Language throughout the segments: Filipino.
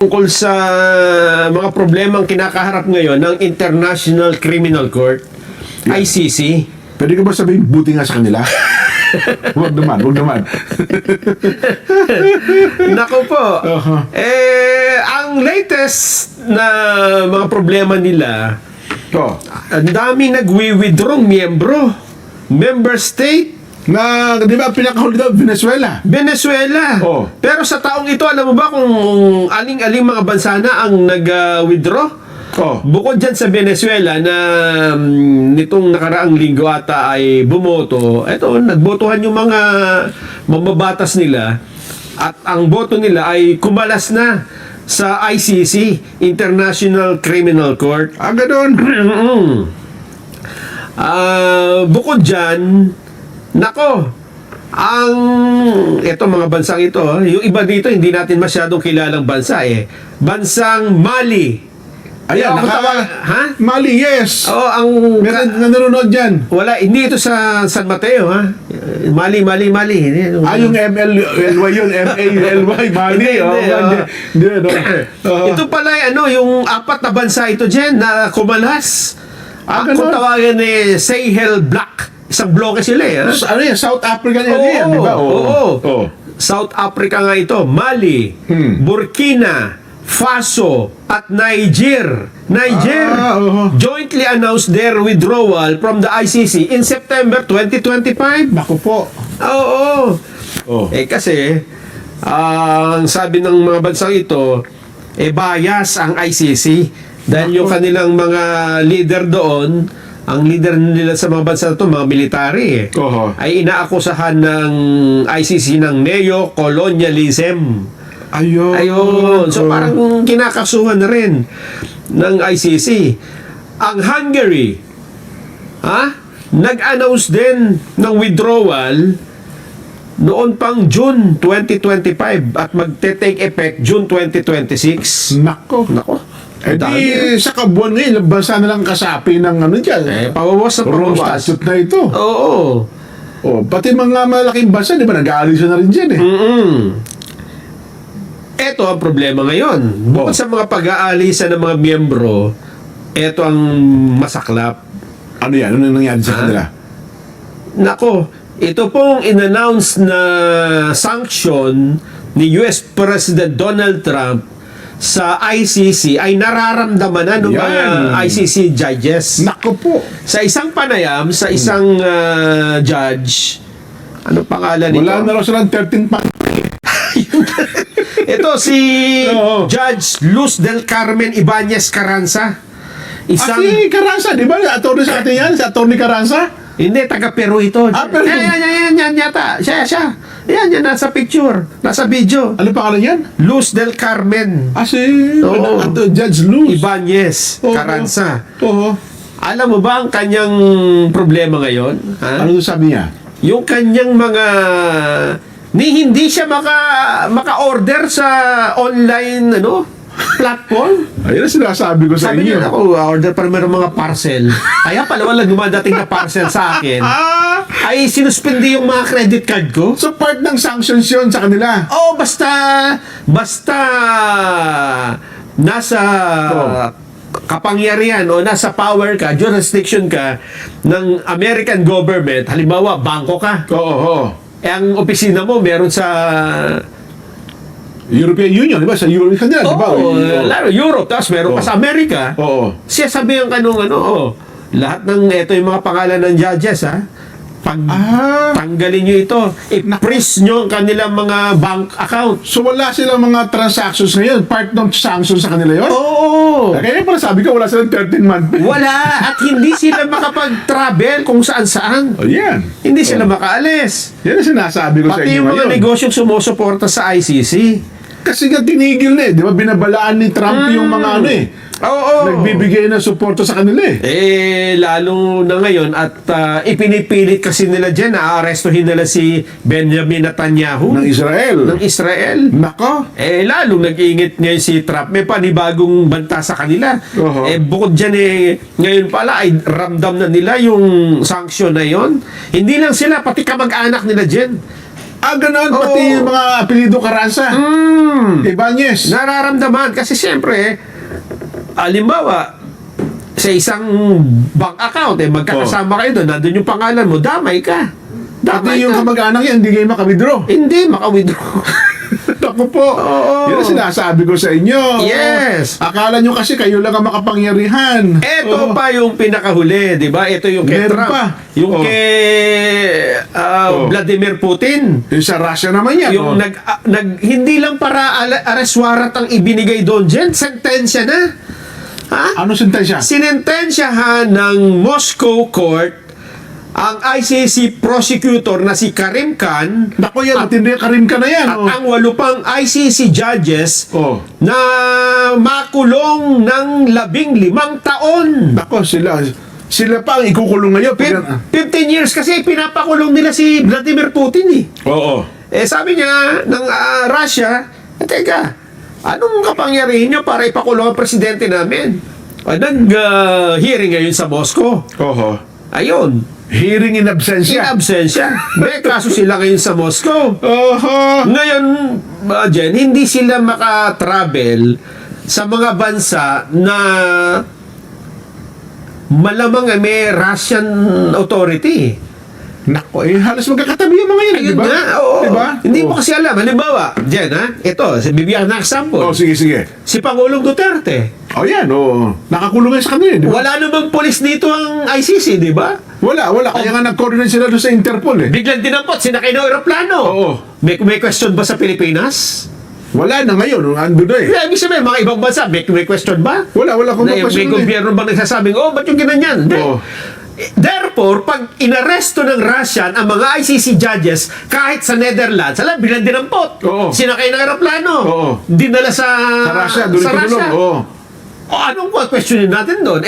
tungkol sa mga problemang kinakaharap ngayon ng International Criminal Court, ICC. Pwede ka ba sabihin, buti nga sa kanila? Huwag naman, huwag naman. Nako po. Ang latest na mga problema nila, ang dami nagwi-withdraw member state. Na, di ba, pinakahuli daw, Venezuela. Oh. Pero sa taong ito, alam mo ba kung aling-aling mga bansa na ang nag-withdraw? Bukod dyan sa Venezuela na nitong nakaraang linggo ata ay bumoto, eto, nagbotohan yung mga mambabatas nila at ang boto nila ay kumalas na sa ICC, International Criminal Court. Ganun. Bukod dyan, nako, ito mga bansang ito, yung iba dito hindi natin masyadong kilalang bansa Bansang Mali. Ayan, ha? Mali, yes. Oo, meron nanonood dyan. Wala, hindi ito sa San Mateo, ha? Mali. Yung MLY yun, MALY, Mali. Hindi. Ito pala, yung apat na bansa ito dyan na kumalas. Kung tawagin Sahel Black. Isang bloke sila Ano yan? South Africa yan, di ba? Oo. South Africa nga ito. Mali, Burkina Faso at Niger jointly announced their withdrawal from the ICC in September 2025. Naku po. Oo. Kasi ang sabi ng mga bansang ito, bias ang ICC dahil yung kanilang mga leader doon, ang leader nila sa mga bansa na ito, mga military ay inaakusahan ng ICC ng neo-colonialism. Ayun. So parang kinakasuhan na rin ng ICC. Ang Hungary, nag-announce din ng withdrawal noon pang June 2025 at magte-take effect June 2026. Nako. Di sa kabuan ngayon, bansa na lang kasapi ng dyan. Pawawas na Rome pawawas. Statute na ito. Oo. Pati mga malaking bansa, di ba, nag-aalis na rin dyan Ito ang problema ngayon. Bukod sa mga pag-aalisa ng mga miyembro, ito ang masaklap. Ano yan? Ano nangyari sa kanila? Nako, ito pong in-announce na sanction ni US President Donald Trump sa ICC ay nararamdaman na ng mga ICC judges. Nako po. Sa isang panayam, sa isang judge, ano pangalan nito? Wala na raw silang 13 months. Ito si Judge Luz del Carmen Ibanez Carranza. Si Carranza, di ba? Attorney sa atin yan? Si Attorney Carranza? Hindi, taga Peru ito. Peru. Yan yata. Siya. Yan, nasa picture. Nasa video. Ano pangalan yan? Luz del Carmen. Judge Luz Ibanez Carranza. Alam mo ba ang kanyang problema ngayon? Ano sabi niya? Yung kanyang mga hindi siya maka-order sa online platform. Ayun ang sinasabi ko sa Sabi inyo. niya, ako, order pa naman ng mga parcel. Kaya pala walang dumadating na parcel sa akin. Ay sinuspindi yung mga credit card ko. So part ng sanctions yun sa kanila? Basta nasa kapangyarihan o nasa power ka, jurisdiction ka ng American government, halimbawa, bangko ka. Ang opisina mo meron sa European Union, di ba? Sa Europe kanila, di ba? Lalo Europe, tapos meron pa sa Amerika. Siya sabi yung lahat ng ito yung mga pangalan ng judges, tanggalin nyo ito. I-freeze nyo ang kanilang mga bank account. So wala silang mga transactions ngayon? Part ng sanctions sa kanila yun? Kaya pala sabi ko, wala silang 13 months. Wala. At hindi sila makapag-travel kung saan-saan. Yan. Hindi sila makaalis. Yan ang sinasabi ko sa Pati inyo yung mga ngayon. negosyong sumusuporta sa ICC. Kasi nga tinigil na di ba? Binabalaan ni Trump yung mga nagbibigay ng suporta sa kanila lalo na ngayon at ipinipilit kasi nila dyan na arestuhin nila si Benjamin Netanyahu ng Israel. Nako. Lalo nag-iingit ngayon si Trump. May panibagong banta sa kanila. Bukod dyan ngayon pala ay ramdam na nila yung sanction na yon. Hindi lang sila, pati kamag-anak nila dyan Ganon, Oo. pati yung mga apelido Carranza. Ibanez. Nararamdaman kasi siyempre, halimbawa, sa isang bank account, magkakasama kayo doon, nandun yung pangalan mo, damay ka. Pati yung kamag-anak yan, hindi kayo makawithdraw. Hindi, maka-withdraw. Ako po. Oo. Yan ang sinasabi ko sa inyo. Yes. Akala nyo kasi kayo lang ang makapangyarihan. Ito Oo. pa yung pinakahuli, di ba? Ito yung kay Meron Trump. pa. Yung Oh. kay Oh. Vladimir Putin. Yung sa Russia naman yan. Yung hindi lang para arrest warrant ang ibinigay doon, Jen, sentensya na. Ha? Ano sentensya? Sinentensyahan ng Moscow Court ang ICC prosecutor na si Karim Khan Naku yan, matindi karim ka na yan. at ang 8 pang ICC judges Oh. na makulong ng 15 taon. Naku, sila pa ang ikukulong ngayon. 15 years kasi pinapakulong nila si Vladimir Putin eh. Oo. Sabi niya ng Russia, teka, anong kapangyarihan niyo para ipakulong ang presidente namin? Nag-hearing ngayon sa Moscow. Oo. Ayun, Hearing in in absentia. absentia. May kaso sila ngayon sa Moscow. Oho. Ngayon, Jen, hindi sila maka-travel sa mga bansa na malamang may Russian authority. Naku, halos magkakatabi yung mga yan, Ayun di ba? nga, oo. Di ba? Hindi mo kasi alam. Halimbawa, Jen, ito, bibigyan na example. Oh, sige, sige. Si Pangulong Duterte. Oh, yan, oo. Nakakulong yan sa kanila, di ba? Wala namang polis dito ang ICC, di ba? Wala. Kaya nga nag-coordinate sila doon sa Interpol, eh. Biglang dinampot, sinakay ng aeroplano. Oo. May question ba sa Pilipinas? Wala na ngayon, ando na eh. Ibig sabihin, mga ibang bansa, may question ba? Wala kung May mapasyon eh. gobyerno bang nagsasabing, ba't yung ginanyan? Hindi. Oo. Therefore, pag inaresto ng Russian ang mga ICC judges, kahit sa Netherlands, alam, bilang dinampot. Oo. Sinakay ng aeroplano. Oo. Dinala sa Sa Russia, doon sa itinulong. Russia. Oo. O anong questionin natin doon?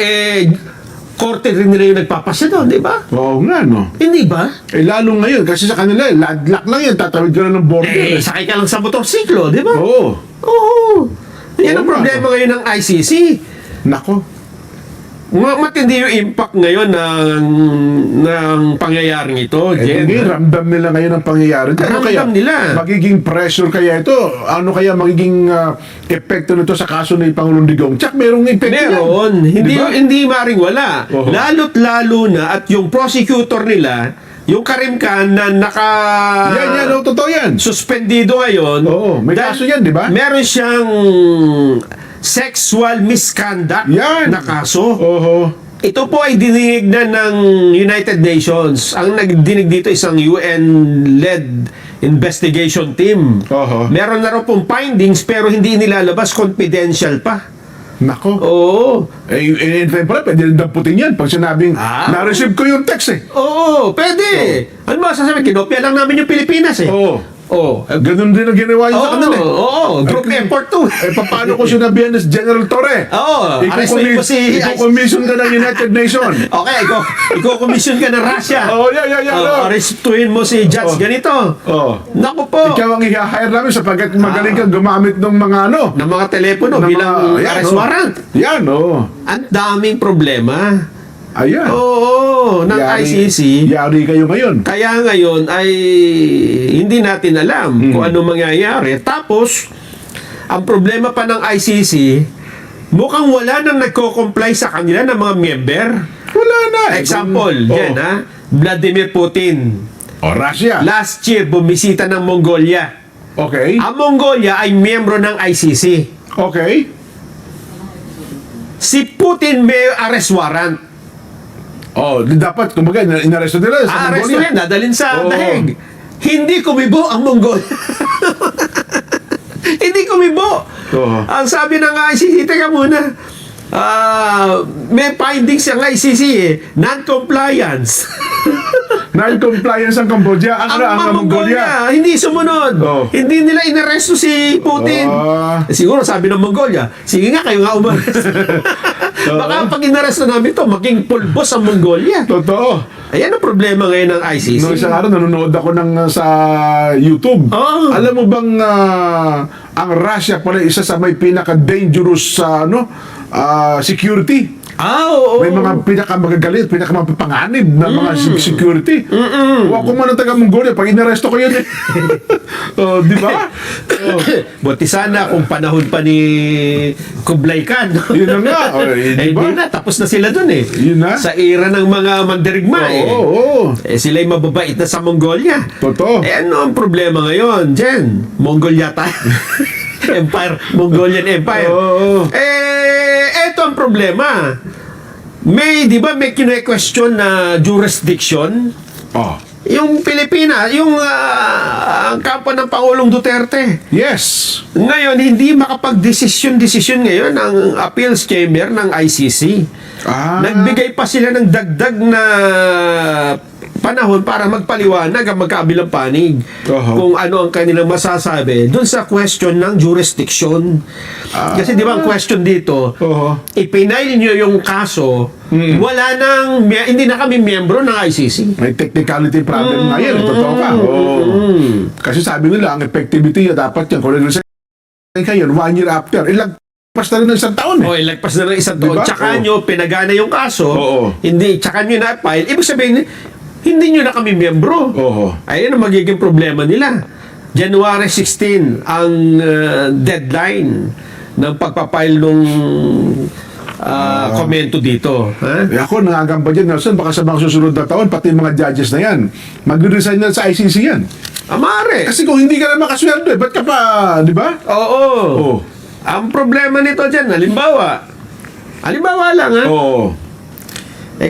Korte rin nila yung nagpapasya doon, di ba? Oo nga, no. Hindi ba? Lalo ngayon, kasi sa kanila, ladlak lang yan, tatawid ka na ng border. Sakay ka lang sa motorsiklo, di ba? Oo. Oo. Yan ang Oo nga. problema ngayon ng ICC. Nako. Matindi yung impact ngayon ng pangyayaring ito, Jen. Hindi, ramdam nila ngayon ang pangyayari. Ramdam nila. Magiging pressure kaya ito? Ano kaya magiging epekto nito sa kaso ni Pangulong Digong? Tsak, merong epekto yan. Meron. Di ba? Hindi maring wala. Oo. Lalo't lalo na at yung prosecutor nila, yung Karim Khan na Yan, totoo yan. suspendido ngayon. Oo, may dahil kaso yan, di ba? Meron siyang sexual misconduct Yan. na kaso. Oo. Ito po ay dininig na ng United Nations. Ang nagdinig dito isang UN-led investigation team. Oho. Meron na raw pong findings pero hindi nilalabas, confidential pa. Nako. Oo. Siyempre, pwede rin damputin yan pag sinabing, na-receive ko yung text eh. Oo, pwede. Ano ba sasabihin? Kinopya lang namin yung Pilipinas eh. Oo. Oo. Ganun din ang ginawa niyo sa kanila eh. Oo. Group effort to. Paano ko sinabihan ni General Torre? Oo. Arrestuin mo si... Iko-commission ka ng United Nations. Okay, iko-commission ka ng Russia. Oh, yan. Arrestuin mo si Judge ganito. Oh. Naku po. Ikaw ang i-hire namin sapagkat magaling kang gumamit ng mga ano. Ng mga telepono ng bilang mga- arrest oh. warrant. Yan, Ang daming problema. Ayan. Oo, ng ICC. Yari kayo ngayon. Kaya ngayon ay hindi natin alam kung ano mangyayari. Tapos, ang problema pa ng ICC, mukhang wala nang nagko-comply sa kanila ng mga member. Wala na. Example, Oh. yan Vladimir Putin. O, Russia. Last year, bumisita ng Mongolia. Okay. Ang Mongolia ay miyembro ng ICC. Okay. Si Putin may arrest warrant. Oh, dapat, kumbaga, inaresto nila sa Arresto Mongolia. yan, dadalhin sa Oo. dahig. Hindi kumibo ang Mongolia. Hindi kumibo. Oo. Ang sabi ng ICC, teka muna, may findings ang ICC non-compliance. Non-compliance ang Cambodia. Ang Mongolia. hindi sumunod. Oo. Hindi nila inaresto si Putin. Siguro sabi ng Mongolia, sige nga kayo nga umaresto. Baka pag inaresto namin to, maging pulbos ang Mongolia. Totoo. Ayan ang problema ngayon ng ICC. Noong isang araw, nanonood ako sa YouTube. Oo. Alam mo bang ang Russia pala isa sa may pinaka-dangerous security? Oo. May mga pinakamagagalit, pinakamapapanganib na mga security. O ako man ang taga Mongolia, pag inaresto ko yun eh. Di ba? Buti sana kung panahon pa ni Kublai Khan. Yun na nga. Di ba? Hindi na, tapos na sila dun eh. Yun na. Sa era ng mga mandirigma eh. Oo. Sila'y mababait na sa Mongolia. Totoo. Ano ang problema ngayon, Jen? Mongolia tayo. Empire, Mongolian Empire. Oo. Eto ang problema. Di ba may kine-question na jurisdiction? Oh. Yung Pilipinas, yung ang kampo ng Pangulong Duterte. Yes. Ngayon, hindi makapag-desisyon ngayon ang appeals chamber ng ICC. Nagbigay pa sila ng dagdag na panahon para magpaliwanag ang magkabilang panig kung ano ang kanilang masasabi dun sa question ng jurisdiction. Kasi di ba ang question dito, ipinail nyo yung kaso, wala nang, hindi na kami miyembro ng ICC. May technicality problem na yan. Totoo ka. Kasi sabi nila, ang effectivity dapat yan. Kung nag-resign kayo, 1 year after, ilagpas na rin ng isang taon eh. Ilagpas na ng isang taon. Diba? Tsaka nyo, pinagana yung kaso, tsaka nyo na-file. Ibig sabihin, hindi nyo na kami miyembro. Ayun ang magiging problema nila. January 16 ang deadline ng pagpapile nung komento dito. Ako, nangagamba dyan, Nelson, baka sa mga susunod na taon, pati mga judges na yan, mag-resign na sa ICC yan. Amare. Kasi kung hindi ka na makasweldo, ba't ka pa, di ba? Oo. Ang problema nito dyan, halimbawa lang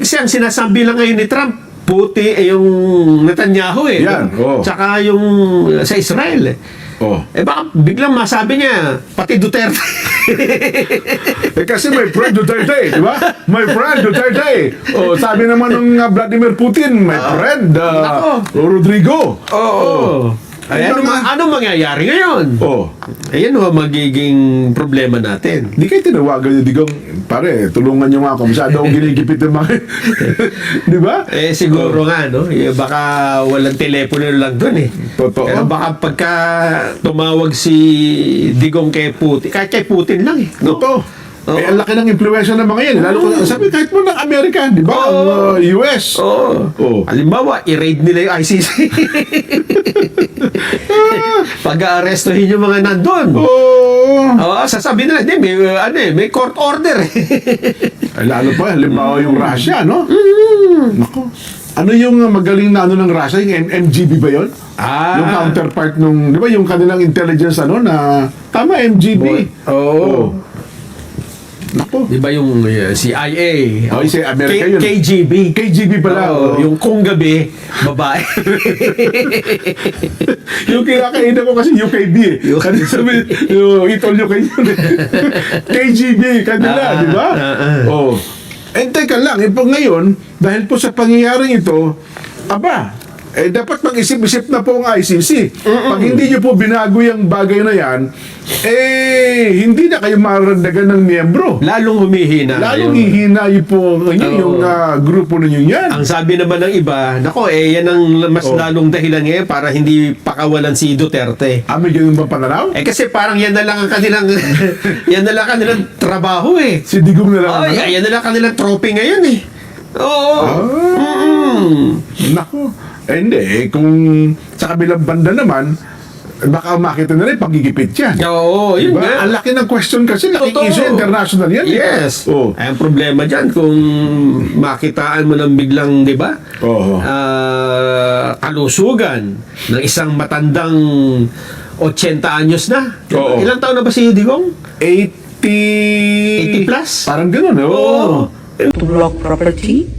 kasi ang sinasabi lang ngayon ni Trump, puti yung Netanyahu Yan, tsaka yung sa Israel baka biglang masabi niya pati Duterte. Kasi my friend Duterte, di ba? My friend Duterte. Sabi naman ng Vladimir Putin, my friend Rodrigo. Ano mangyayari ngayon? Ayan ho magiging problema natin. Di kayo tinawagan yung Digong, pare, tulungan nyo nga ako. Masyado akong ginigipit ng mga... Di ba? Siguro nga, no? Baka walang telepono lang dun eh. Totoo. Pero baka pagka tumawag si Digong kay Putin, kahit kay Putin lang eh. No? Totoo. Ang laki ng impluwensya ng mga yan. Lalo ko, sabi kahit mo ng Amerika, di ba? Ang US. Halimbawa, i-raid nila yung ICC. Pag-aarestohin yung mga nandun. Sasabihin nila, may court order. Lalo pa, halimbawa yung Russia, no? Nako. Ano yung magaling na ng Russia? Yung MGB ba yun? Yung counterpart nung, di ba yung kanilang intelligence na, tama, MGB. Nako. Di ba yung CIA? Si Amerika yun. KGB. KGB pala. Yung kung gabi, babae. Yung kinakaina ko kasi UKB eh. Kanina sabi, yung itol yung kayo. KGB, kanila, di ba? Teka lang, ngayon, dahil po sa pangyayaring ito, dapat mag-isip-isip na po ang ICC. Pag hindi nyo po binago yung bagay na yan, hindi na kayo mararagdagan ng miyembro. Lalong humihina. Lalong hihina yung po yung grupo ninyo yan. Ang sabi naman ng iba, yan ang mas lalong dahilan ngayon para hindi pakawalan si Duterte. May ganun ba pananaw? Kasi parang yan na lang ang kanilang yan na lang kanilang trabaho eh. Si Digong na lang. Yan na lang kanilang trophy ngayon eh. Naku. Hindi, kung sa kabilang banda naman, baka makita na rin pagigipit yan. Yun nga. Ang laki ng question kasi, laking issue international yan. Yes. Ang problema dyan, kung makitaan mo ng biglang, di ba? Kalusugan ng isang matandang 80 anyos na. Ilang taon na ba si Digong? 80 plus? Parang gano'n, To block property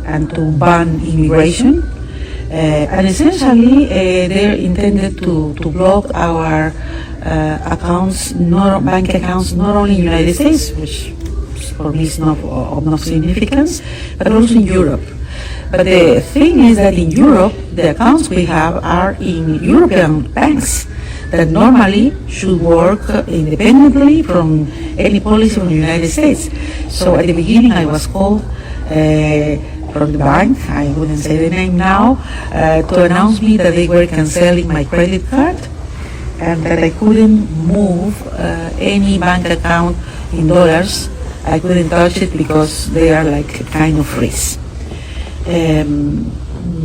and to ban immigration. And essentially, they're intended to block our accounts, bank accounts, not only in the United States, which for me is not of no significance, but also in Europe. But the thing is that in Europe, the accounts we have are in European banks that normally should work independently from any policy from the United States. So at the beginning, I was called from the bank, I wouldn't say the name now, to announce me that they were canceling my credit card and that I couldn't move any bank account in dollars I couldn't touch it because they are like kind of freeze.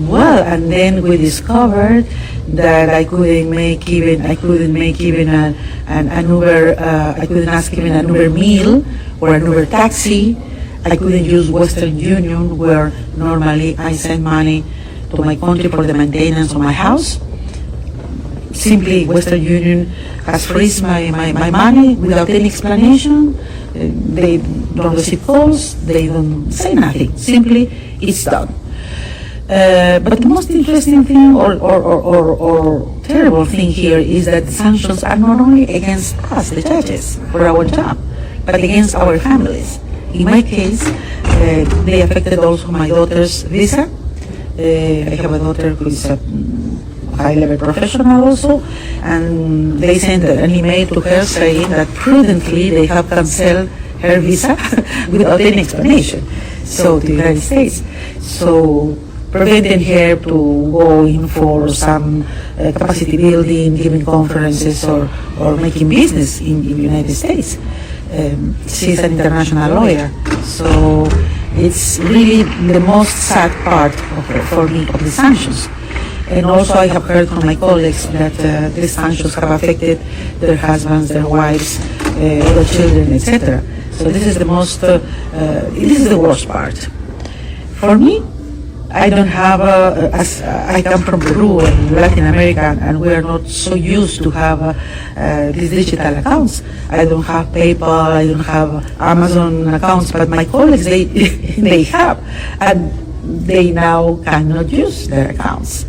Well, and then we discovered that I couldn't make even an Uber. I couldn't ask even an Uber meal or an Uber taxi. I couldn't use Western Union, where normally I send money to my country for the maintenance of my house. Simply, Western Union has freezed my money without any explanation. They don't receive calls. They don't say nothing. Simply, it's done. But the most interesting thing or terrible thing here is that the sanctions are not only against us, the judges, for our job, but against our families. In my case, they affected also my daughter's visa. I have a daughter who is a high-level professional also, and they sent an email to her saying that prudently they have canceled her visa without any explanation. So to the United States. So preventing her to go in for some capacity building, giving conferences or making business in the United States. She's an international lawyer, so it's really the most sad part for me of the sanctions. And also I have heard from my colleagues that these sanctions have affected their husbands, their wives, their children, etc. So this is the most, this is the worst part. For me, I don't have I come from Peru and Latin America, and we are not so used to have these digital accounts. I don't have PayPal, I don't have Amazon accounts, but my colleagues, they, they have, and they now cannot use their accounts.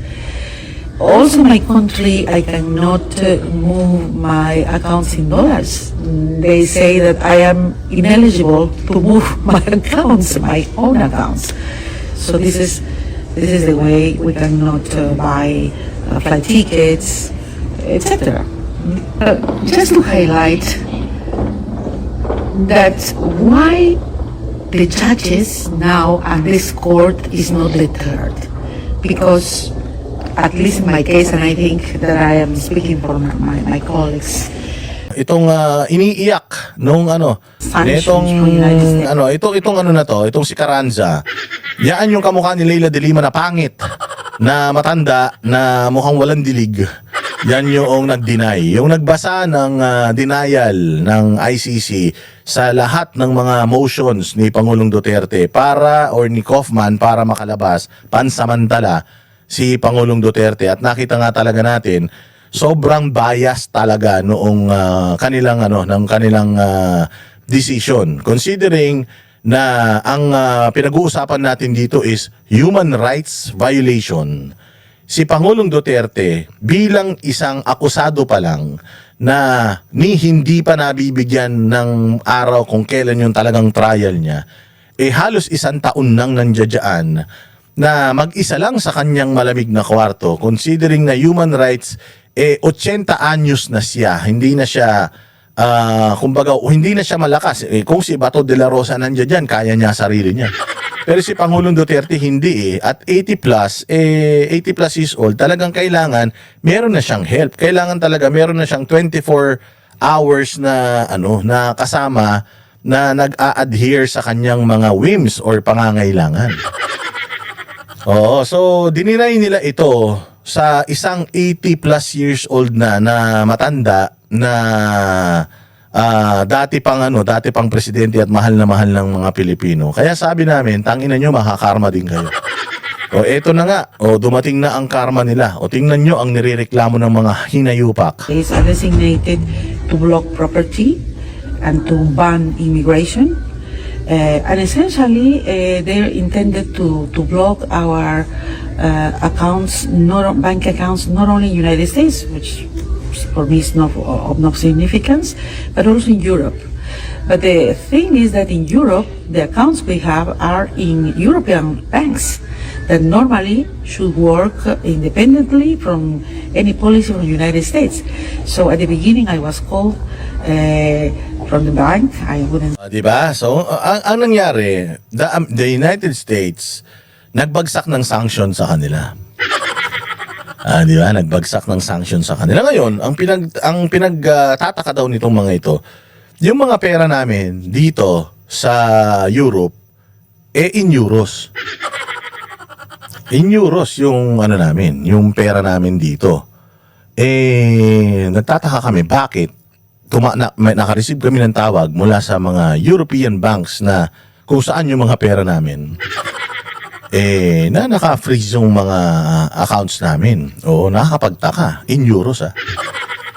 Also, my country, I cannot move my accounts in dollars. They say that I am ineligible to move my accounts, my own accounts. So this is the way we cannot buy flight tickets, etc. Just to highlight that why the judges now and this court is not deterred, because at least in my case, and I think that I am speaking for my colleagues, itong iniiyak nung Sanctions itong from United States. itong si Carranza. Yan yung kamukha ni Leila de Lima na pangit, na matanda, na mukhang walang dilig. Yan yung nag-deny. Yung nagbasa ng denial ng ICC sa lahat ng mga motions ni Pangulong Duterte or ni Kaufman para makalabas pansamantala si Pangulong Duterte, at nakita nga talaga natin sobrang bias talaga noong kanilang decision, considering na ang pinag-uusapan natin dito is human rights violation. Si Pangulong Duterte bilang isang akusado pa lang na hindi pa nabibigyan ng araw kung kailan yung talagang trial niya, halos 1 taon nang nandiyan na mag-isa lang sa kanyang malamig na kwarto, considering na human rights 80 anyos na siya, hindi na siya kumbaga hindi na siya malakas. Kung si Bato de la Rosa nandiyan dyan, kaya niya sarili niya. Pero si Pangulong Duterte hindi at 80 plus years old, talagang kailangan meron na siyang help. Kailangan talaga meron na siyang 24 hours na na kasama na nag-a-adhere sa kanyang mga whims or pangangailangan. Oo, so dininay nila ito sa isang 80 plus years old na matanda na dati pang presidente at mahal na mahal ng mga Pilipino. Kaya sabi namin, tangina nyo, makakarma din kayo. O eto na nga, dumating na ang karma nila. O tingnan nyo ang nirereklamo ng mga hinayupak. Is designated to block property and to ban immigration. And essentially, they're intended to block our accounts, bank accounts, not only in the United States, which for me is of no significance, but also in Europe. But the thing is that in Europe, the accounts we have are in European banks that normally should work independently from any policy from the United States. So at the beginning, I was called from the bank. I wouldn't. Diba? So, ang nangyari, the United States, nagbagsak ng sanction sa kanila. Diba? Nagbagsak ng sanction sa kanila. Ngayon, ang pinagtataka daw nitong mga ito, yung mga pera namin dito sa Europe, in euros. In euros yung ano namin, yung pera namin dito. Nagtataka kami bakit naka-receive kami ng tawag mula sa mga European banks na kung saan yung mga pera namin na naka-freeze yung mga accounts namin. Oo, nakakapagtaka. In euros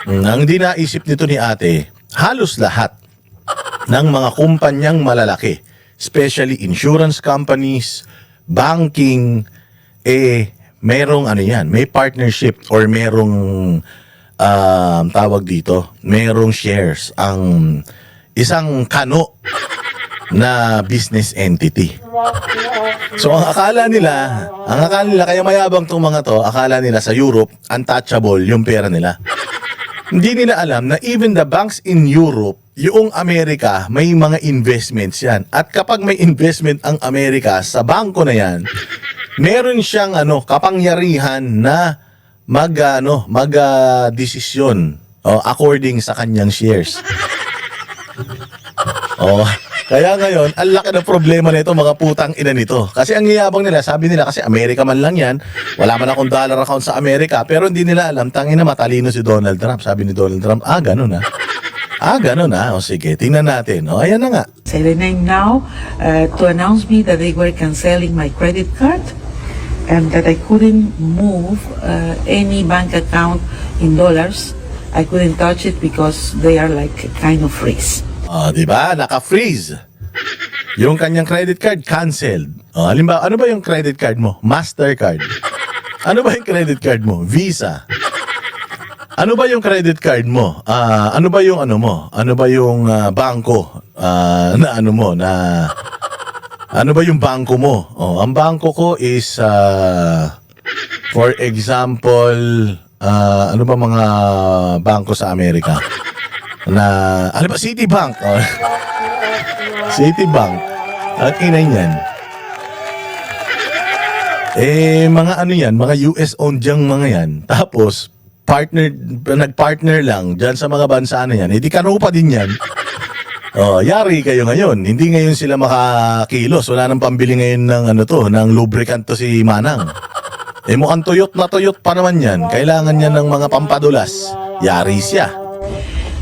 Ang di naisip nito ni ate, halos lahat ng mga kumpanyang malalaki, especially insurance companies, banking, merong ano yan, may partnership or merong tawag dito, merong shares ang isang kano na business entity. So ang akala nila kaya mayabang tong mga to, akala nila sa Europe untouchable yung pera nila. Hindi nila alam na even the banks in Europe, yung Amerika, may mga investments yan. At kapag may investment ang Amerika sa bangko na yan, meron siyang kapangyarihan na mag-desisyon according sa kanyang shares. Kaya ngayon, ang laki ng problema nito, mga putang ina nito. Kasi ang yayabang nila, sabi nila, kasi Amerika man lang yan, wala man akong dollar account sa Amerika, pero hindi nila alam, tangina matalino si Donald Trump. Sabi ni Donald Trump, ganun ganun O sige, tingnan natin. Ayan na nga. Say the name now to announce me that they were canceling my credit card and that I couldn't move any bank account in dollars. I couldn't touch it because they are like kind of freeze. Diba? Naka-freeze. Yung kanyang credit card, canceled. Halimbawa, ano ba yung credit card mo? Mastercard. Ano ba yung credit card mo? Visa. Ano ba yung credit card mo? Ano ba yung mo? Ano ba yung bangko na ano ba yung bangko mo? Ang bangko ko is for example, ano ba mga bangko sa Amerika? Ano ba? Citibank. Citibank. Ang inay niyan. Mga ano yan, mga US-owned yung mga yan. Tapos, nag-partner lang dyan sa mga bansa na yan. Di kanupa din yan. Yari kayo ngayon. Hindi ngayon sila makakilos. Wala nang pambili ngayon ng lubricant to si Manang. Mukhang tuyot na tuyot pa naman yan. Kailangan niya ng mga pampadulas. Yari siya.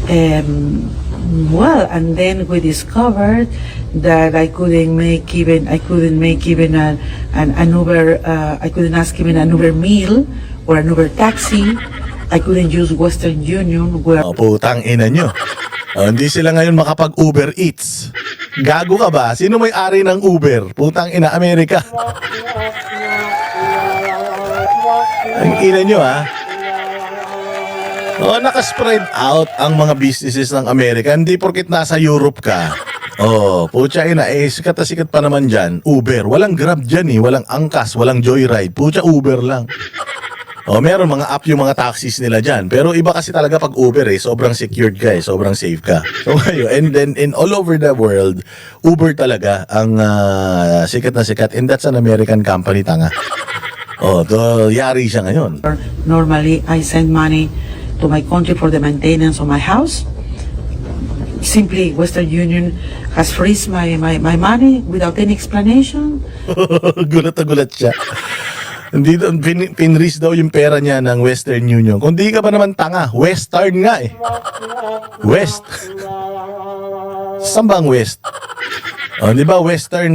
And then we discovered that I couldn't make even an Uber. I couldn't ask even an Uber meal or an Uber taxi. I couldn't use Western Union. Putang ina nyo. Hindi sila ngayon makapag-Uber Eats. Gago ka ba? Sino may-ari ng Uber? Putang ina, Amerika. Ang ina nyo naka-spread out ang mga businesses ng Amerika. Hindi porkit nasa Europe ka. Pucha ina, sikat na sikat pa naman dyan. Uber. Walang Grab dyan Walang Angkas, walang Joyride. Pucha, Uber lang. Meron mga app yung mga taxis nila dyan. Pero iba kasi talaga pag Uber sobrang secured ka sobrang safe ka. So ngayon, and then in all over the world, Uber talaga ang sikat na sikat. And that's an American company, tanga. Yari siya ngayon. Normally, I send money to my country for the maintenance of my house. Simply, Western Union has freezed my money without any explanation. Gulat na gulat siya. Hindi pinreeze daw yung pera niya ng Western Union. Kung di ka ba naman tanga, Western nga West. Saan ba ang West? Di ba Western,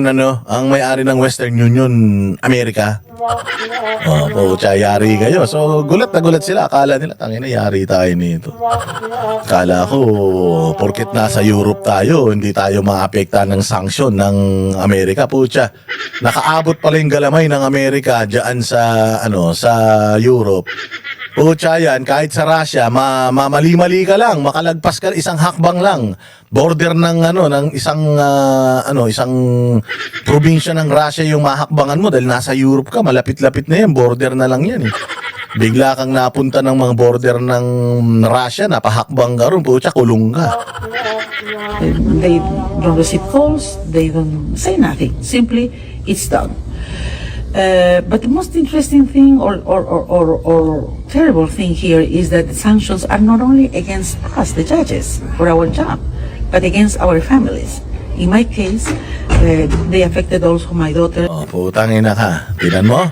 ang may-ari ng Western Union, Amerika? Pucha, yari kayo. So, gulat na gulat sila. Akala nila, tangina, yari tayo nito. Akala ko, porket nasa Europe tayo, hindi tayo maapekta ng sanksyon ng Amerika. Pucha, nakaabot pala yung galamay ng Amerika dyan sa Europe. Pucha yan, kahit sa Russia, mali-mali ka lang, makalagpas ka isang hakbang lang. Border ng isang probinsya ng Russia yung mahakbangan mo dahil nasa Europe ka, malapit-lapit na yan, border na lang yan Bigla kang napunta ng mga border ng Russia, napahakbang ka ron, pucha, kulong ka. They don't receive calls, they don't say nothing. Simply, it's done. But the most interesting thing or terrible thing here is that the sanctions are not only against us, the judges, for our job, but against our families. In my case, they affected also my daughter. Oh, putang ina ka. Tingnan mo.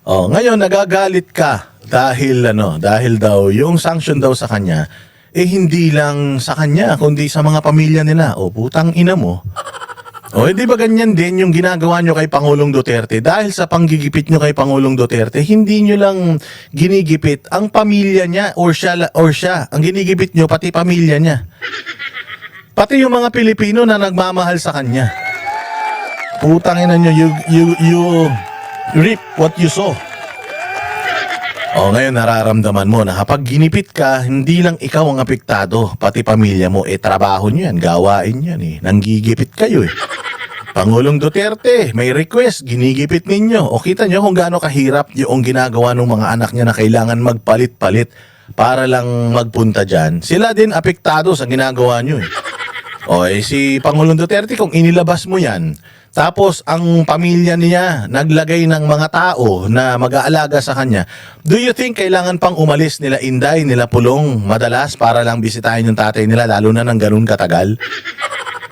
Oh, ngayon nagagalit ka dahil dahil daw yung sanction daw sa kanya hindi lang sa kanya kundi sa mga pamilya nila. Oh, putang ina mo. O, hindi ba ganyan din yung ginagawa nyo kay Pangulong Duterte? Dahil sa panggigipit nyo kay Pangulong Duterte, hindi nyo lang ginigipit ang pamilya niya or siya. Ang ginigipit nyo, pati pamilya niya. Pati yung mga Pilipino na nagmamahal sa kanya. Putang ina nyo, you reap what you sow. O, ngayon nararamdaman mo na kapag ginipit ka, hindi lang ikaw ang apektado, pati pamilya mo. Trabaho nyo yan, gawain yan nanggigipit kayo Pangulong Duterte, may request, ginigipit ninyo. O kita nyo kung gaano kahirap yung ginagawa ng mga anak niya na kailangan magpalit-palit para lang magpunta dyan. Sila din apektado sa ginagawa nyo O si Pangulong Duterte, kung inilabas mo yan, tapos ang pamilya niya naglagay ng mga tao na mag-aalaga sa kanya, do you think kailangan pang umalis nila Inday, nila Pulong madalas para lang bisitahin yung tatay nila lalo na ng ganun katagal?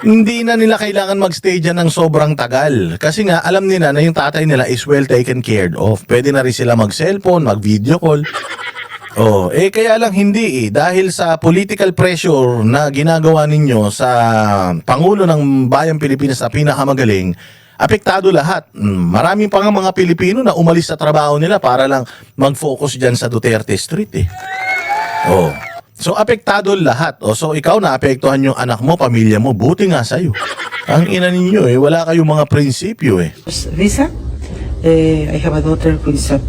Hindi na nila kailangan magstay dyan ng sobrang tagal. Kasi nga, alam nila na yung tatay nila is well taken care of. Pwede na rin sila mag-cellphone, mag-video call. Kaya lang hindi Dahil sa political pressure na ginagawa ninyo sa Pangulo ng Bayang Pilipinas na pinakamagaling, apektado lahat. Marami pa nga mga Pilipino na umalis sa trabaho nila para lang mag-focus dyan sa Duterte Street So, apektado lahat. So, ikaw naapektuhan yung anak mo, pamilya mo, buti nga sa'yo. Ang ina ninyo wala kayong mga prinsipyo Visa. I have a daughter who is a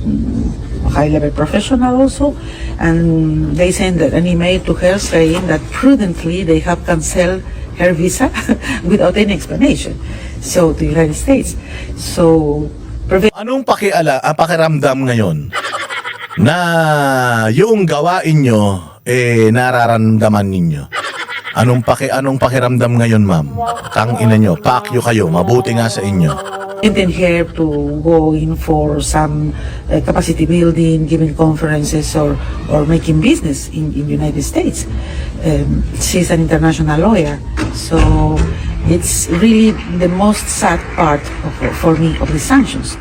high-level professional also, and they sent an email to her saying that prudently they have canceled her visa without any explanation. So, to the United States. So, Anong pakiramdam ngayon na yung gawain nyo nararamdaman ninyo? Anong pakiramdam ngayon, ma'am? Tangina nyo, pakyo kayo, mabuti nga sa inyo. intend here to go in for some capacity building, giving conferences or making business in United States. She's an international lawyer, so it's really the most sad part for me of the sanctions.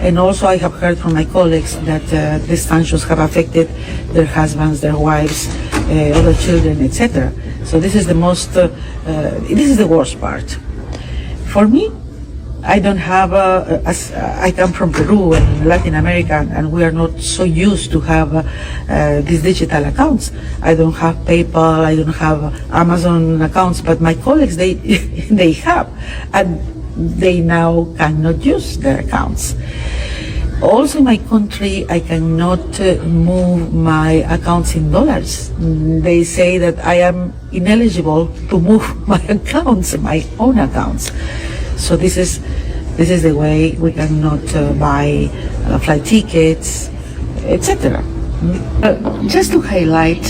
And also I have heard from my colleagues that the sanctions have affected their husbands, their wives, other children, etc. So this is the this is the worst part. For me, I don't have I come from Peru and Latin America, and we are not so used to have these digital accounts. I don't have PayPal, I don't have Amazon accounts, but my colleagues, they they have, and they now cannot use their accounts. Also in my country, I cannot move my accounts in dollars. They say that I am ineligible to move my accounts, my own accounts. So this is the way we cannot buy flight tickets, etc. Just to highlight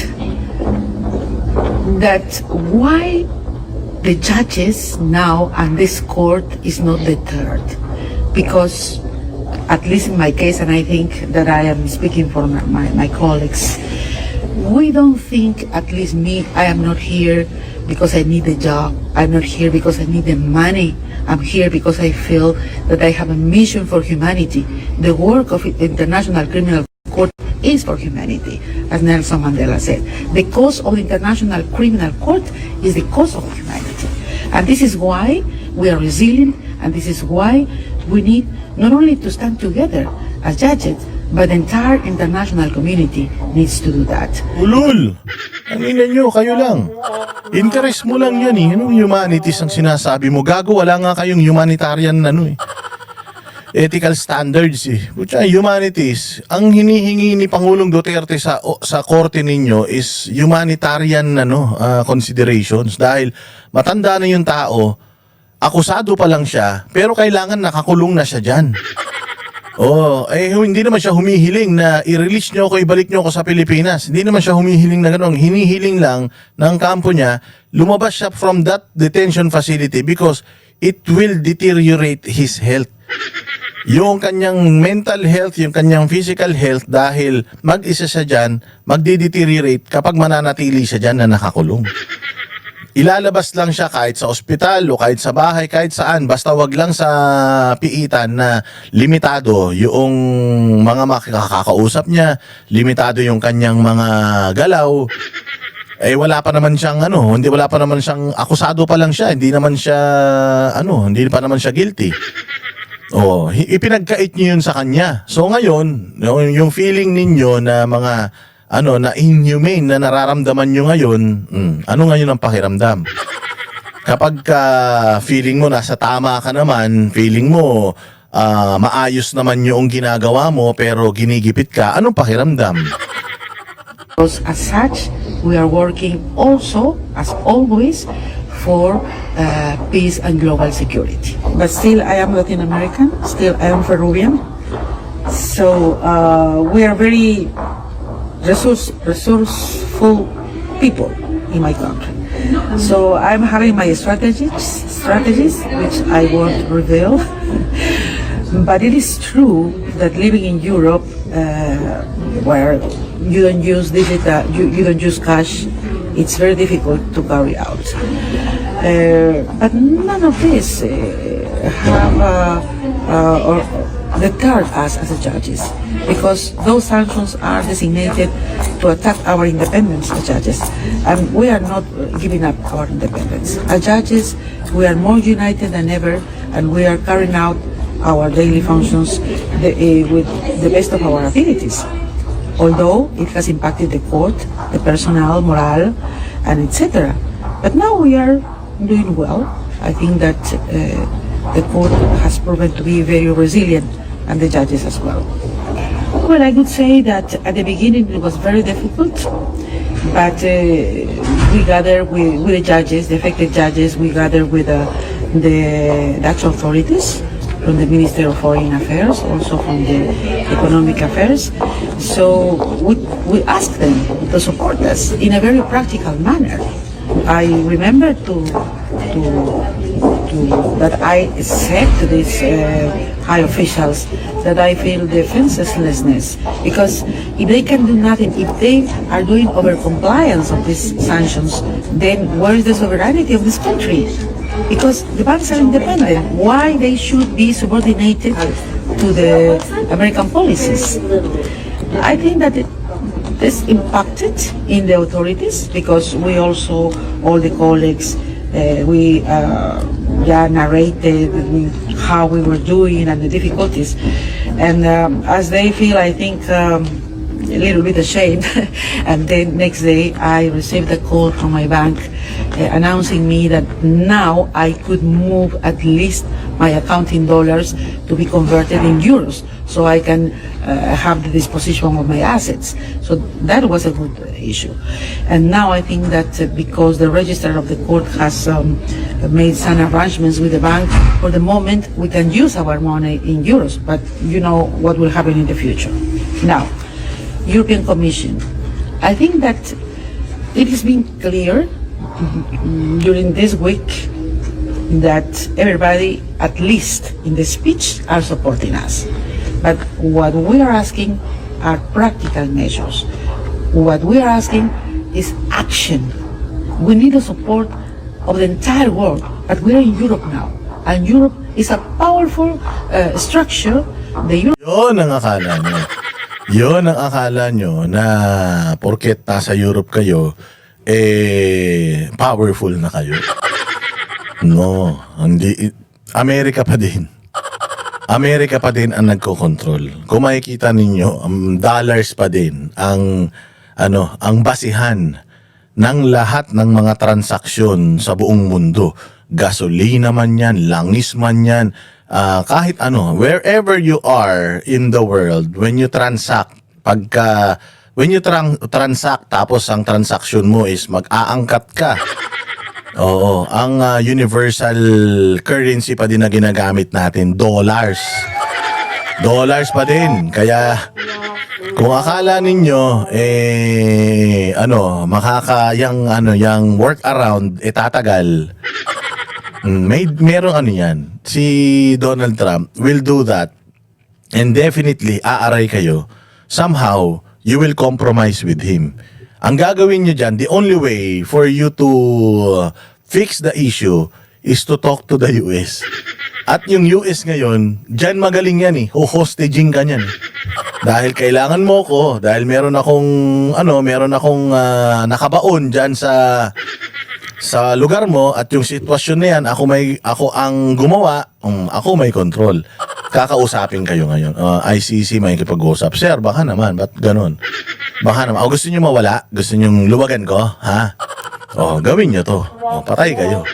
that why the judges now and this court is not deterred, because at least in my case, and I think that I am speaking for my colleagues, we don't think, at least me, I am not here because I need a job. I'm not here because I need the money. I'm here because I feel that I have a mission for humanity. The work of the International Criminal Court is for humanity, as Nelson Mandela said. The cause of the International Criminal Court is the cause of humanity. And this is why we are resilient, and this is why we need not only to stand together as judges, but the entire international community needs to do that. Ulul! Ang ina nyo, kayo lang. Interest mo lang yan Anong humanities ang sinasabi mo? Gago, wala nga kayong humanitarian ethical standards Pucha, humanities. Ang hinihingi ni Pangulong Duterte sa korte ninyo is humanitarian considerations, dahil matanda na yung tao, akusado pa lang siya, pero kailangan nakakulong na siya dyan. Hindi naman siya humihiling na i-release nyo ako, ibalik nyo ako sa Pilipinas. Hindi naman siya humihiling na gano'n. Hinihiling lang ng kampo niya, lumabas siya from that detention facility because it will deteriorate his health. Yung kanyang mental health, yung kanyang physical health, dahil mag-isa siya dyan, magde-deteriorate kapag mananatili siya dyan na nakakulong. ilalabas lang siya kahit sa ospital o kahit sa bahay, kahit saan. Basta wag lang sa piitan na limitado yung mga makakausap niya, limitado yung kanyang mga galaw. Eh wala pa naman siyang wala pa naman siyang akusado pa lang siya, hindi naman siya hindi pa naman siya guilty. Oh, ipinagkait niyo yun sa kanya. So ngayon, yung feeling ninyo na mga na inhumane na nararamdaman nyo ngayon, ano ngayon ang pakiramdam? Kapag feeling mo nasa tama ka naman, feeling mo maayos naman yung ginagawa mo pero ginigipit ka, anong pakiramdam? Because as such, we are working also, as always, for peace and global security. But still, I am Latin American, still I am Peruvian. So we are very resourceful people in my country. So I'm having my strategies which I won't reveal. But it is true that living in Europe, where you don't use digital, you don't use cash, it's very difficult to carry out. But none of this or deterred us as judges, because those sanctions are designated to attack our independence as judges, and we are not giving up our independence. As judges, we are more united than ever, and we are carrying out our daily functions with the best of our abilities. Although it has impacted the court, the personnel, morale, and etc. But now we are doing well. I think that the court has proven to be very resilient, and the judges as well. Well, I could say that at the beginning it was very difficult, but we gathered with the judges, the affected judges, we gathered with the Dutch authorities, from the Ministry of Foreign Affairs, also from the Economic Affairs. So we asked them to support us in a very practical manner. I remember that I said to these high officials that I feel defenselessness, because if they can do nothing, if they are doing over compliance of these sanctions, then where is the sovereignty of this country? Because the banks are independent. Why they should be subordinated to the American policies? I think that this impacted in the authorities, because we also, all the colleagues, we narrated how we were doing and the difficulties. And as they feel, I think, a little bit ashamed. And then next day I received a call from my bank announcing me that now I could move at least my account in dollars to be converted in euros, so I can have the disposition of my assets. So that was a good issue. And now I think that because the registrar of the court has made some arrangements with the bank, for the moment we can use our money in euros, but you know what will happen in the future. Now, European Commission, I think that it has been clear during this week that everybody, at least in the speech, are supporting us. But what we are asking are practical measures. What we are asking is action. We need the support of the entire world, but we are in Europe now, and Europe is a powerful structure. The Yun ang akala nyo. Yun ang akala nyo na porket nasa Europe kayo, powerful na kayo. No, hindi. Amerika pa din. Amerika pa din ang nagko-control. Kung makikita ninyo, dollars pa din ang basihan ng lahat ng mga transaksyon sa buong mundo. Gasolina man yan, langis man yan, kahit wherever you are in the world, when you transact, when you transact tapos ang transaksyon mo is mag-aangkat ka. Oo, ang universal currency pa din na ginagamit natin, dollars. Dollars pa din. Kaya kung akala ninyo yang work around tatagal. Merong yan. Si Donald Trump will do that. And definitely aaray kayo. Somehow you will compromise with him. Ang gagawin nyo dyan, the only way for you to fix the issue is to talk to the US. At yung US ngayon, dyan magaling yan eh. Ho-hostaging ka niyan. Dahil kailangan mo ko, dahil meron akong nakabaon dyan sa lugar mo at yung sitwasyon na yan, ako ang gumawa, ako may control. Kakausapin kayo ngayon. ICC may kipag-usap. Sir, baka naman, ba't ganun? Baka naman. Gusto niyo mawala? Gusto niyo luwagan ko? Ha? Gawin niyo to. Patay kayo.